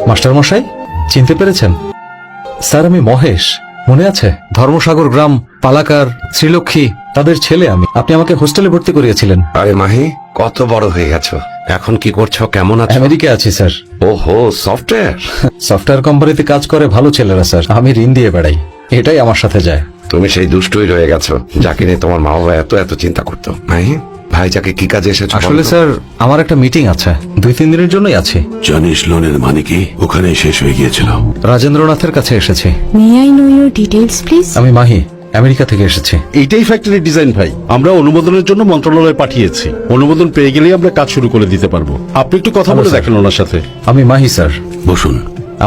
Master মশাই, চিনতে পেরেছেন? স্যার, আমি মহেশ, মনে আছে? ধর্মসাগর গ্রাম, পালাকার, শ্রীলক্ষ্মী, তাদের ছেলে আমি। আপনি আমাকে হোস্টেলে ভর্তি করিয়েছিলেন। আরে মাহি, কত বড় হয়ে গেছো, এখন কি করছো, কেমন আছো? আমেরিকায় আছি স্যার। ওহো, সফটওয়্যার। সফটওয়্যার কোম্পানিতে কাজ করে ভালো ছেলেরা স্যার, আমি ঋণ দিয়ে বেড়াই, এটাই আমার সাথে যায়। তুমি সেই দুষ্টই রয়ে গেছো যাকে নিয়ে তোমার মা বাবা এত চিন্তা করতো। মাহি, ভাই যাকে কি কাজে এসেছো? আসলে স্যার, আমার একটা মিটিং আছে, 2-3 দিনের জন্যই আছি। জানিস লোনের মানে কি? ওখানে শেষ হয়ে গিয়েছিল। রাজেন্দ্রনাথের কাছে এসেছি। May I know your details please? আমি মাহি, আমেরিকা থেকে এসেছি। এইটাই ফ্যাক্টরি ডিজাইন ভাই, আমরা অনুমোদনের জন্য মন্ত্রণালয়ে পাঠিয়েছি। অনুমোদন পেয়ে গেলেই আমরা কাজ শুরু করে দিতে পারবো। আপনি একটু কথা বলে দেখেন ওনার সাথে। আমি মাহি স্যার। বসুন।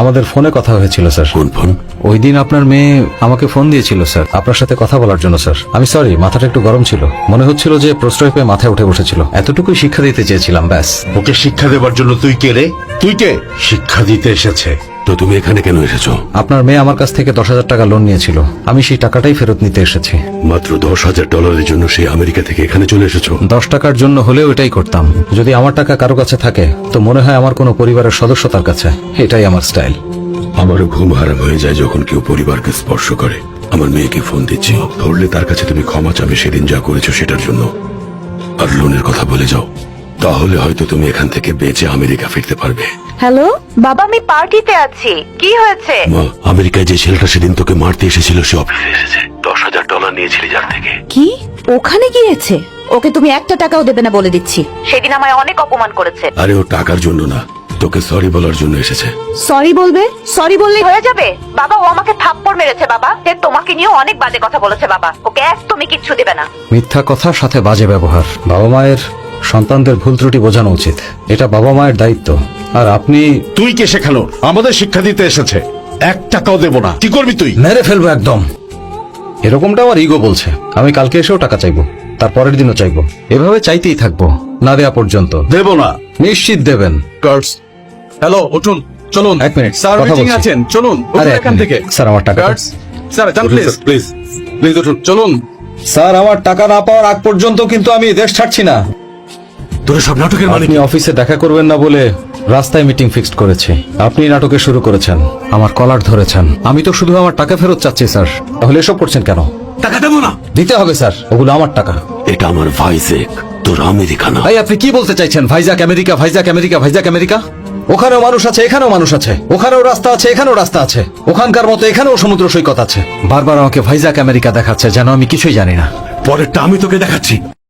আমাদের ফোনে কথা হয়েছিল স্যার। কোন ফোন? ওই দিন আপনার মেয়ে আমাকে ফোন দিয়েছিল স্যার, আপনার সাথে কথা বলার জন্য স্যার। আমি সরি, মাথাটা একটু গরম ছিল, মনে হচ্ছিল যে প্রশ্রয় পেয়ে মাথায় উঠে বসেছিল। এতটুকুই শিক্ষা দিতে চেয়েছিলাম, ব্যাস। ওকে শিক্ষা দেবার জন্য তুই কে রে? তুই কে? শিক্ষা দিতে এসেছে। তো তুমি এখানে কেন এসেছো? আপনার মেয়ে আমার কাছ থেকে 10,000 টাকা লোন নিয়েছিল, আমি সেই টাকাটাই ফেরত নিতে এসেছি। মাত্র $10,000 জন্য সেই আমেরিকা থেকে এখানে চলে এসেছো? 10 টাকার জন্য হলেও এটাই করতাম। যদি আমার টাকা কারো কাছে থাকে তো মনে হয় আমার কোনো পরিবারের সদস্য তার কাছে। এটাই আমার স্টাইল। আমারও ঘুম হারাম হয়ে যায় যখন কেউ পরিবারকে স্পর্শ করে। আমার মেয়েকে ফোন দিচ্ছি, ধরলে তার কাছে তুমি ক্ষমা চাবে সেদিন যা করেছো সেটার জন্য। আর লোনের কথা বলে যাও, তাহলে হয়তো তুমি এখান থেকে বেঁচে আমেরিকা ফিরতে পারবে। হ্যালো বাবা, আমি পার্টিতে আছি, কি হয়েছে? মা, আমেরিকায় যে ছেলেটা সেদিন তোকে মারতে এসেছিল সে অফিসে এসেছে। $10,000 নিয়েছিলি যার থেকে। কি ওখানে গিয়েছে? ওকে তুমি একটা টাকাও দেবে না বলে দিচ্ছি। সেদিন আমায় অনেক অপমান করেছে। আরে ও টাকার জন্য না, তোকে সরি বলার জন্য এসেছে। সরি বলবে? সরি বললে হয়ে যাবে? বাবা, ও আমাকে থাপ্পড় মেরেছে বাবা, সে তোমাকে নিয়ে অনেক বাজে কথা বলেছে বাবা, ওকে একদমই কিচ্ছু দেবে না। মিথ্যা কথা, সাথে বাজে ব্যবহার। বাবা মায়ের সন্তানদের ভুল ত্রুটি বোঝানো উচিত, এটা বাবা মায়ের দায়িত্ব। আর আপনি? তুই কে শেখানো? আমাদের শিক্ষা দিতে এসেছে। 1 টাকাও দেবো না। কি করবি তুই? মেরে ফেলবো একদম। এরকমটা আমার ইগো বলছে। আমি কালকে এসেও টাকা চাইবো, তার পরের দিনও চাইবো, এভাবে চাইতেই থাকবো না দেয়া পর্যন্ত। দেবো না। নিশ্চিত দেবেন। গার্ডস, হ্যালো, উঠুন, চলুন। 1 মিনিট, স্যার কথা মিটিং বলছি। আছেন, চলুন উঠুন আরে, এক এখান মিনিট। থেকে। স্যার, আমার টাকা। গার্ডস, স্যার যান প্লিজ, প্লিজ প্লিজ উঠুন, চলুন। স্যার, আমার টাকা না পাওয়ার আগ পর্যন্ত কিন্তু আমি দেশ ছাড়ছি না। তোরা সব নাটকের মানে আপনি অফিসে দেখা করবেন না বলে রাস্তায় মিটিং ফিক্সড করেছি। আপনি নাটকে শুরু করেছেন, আমার কলার ধরেছেন। আমি তো শুধু আমার টাকা ফেরত চাচ্ছি স্যার। তাহলে এসব করছেন কেন? টাকা দেবো না। দিতে হবে স্যার, ওগুলো আমার টাকা। এটা আমার ভাইজেক, তোর আমেরিকা না। ভাই, আপনি কি বলতে চাইছেন? Vizag America, Vizag America, Vizag America? ওখানেও মানুষ আছে, এখানেও মানুষ আছে। ওখানেও রাস্তা আছে, এখানেও রাস্তা আছে। ওখানকার মতো এখানেও সমুদ্র সৈকত আছে। বারবার আমাকে ভাইজাক আমেরিকা দেখাচ্ছে, যেন আমি কিছুই জানি না। পরেরটা আমি তোকে দেখাচ্ছি।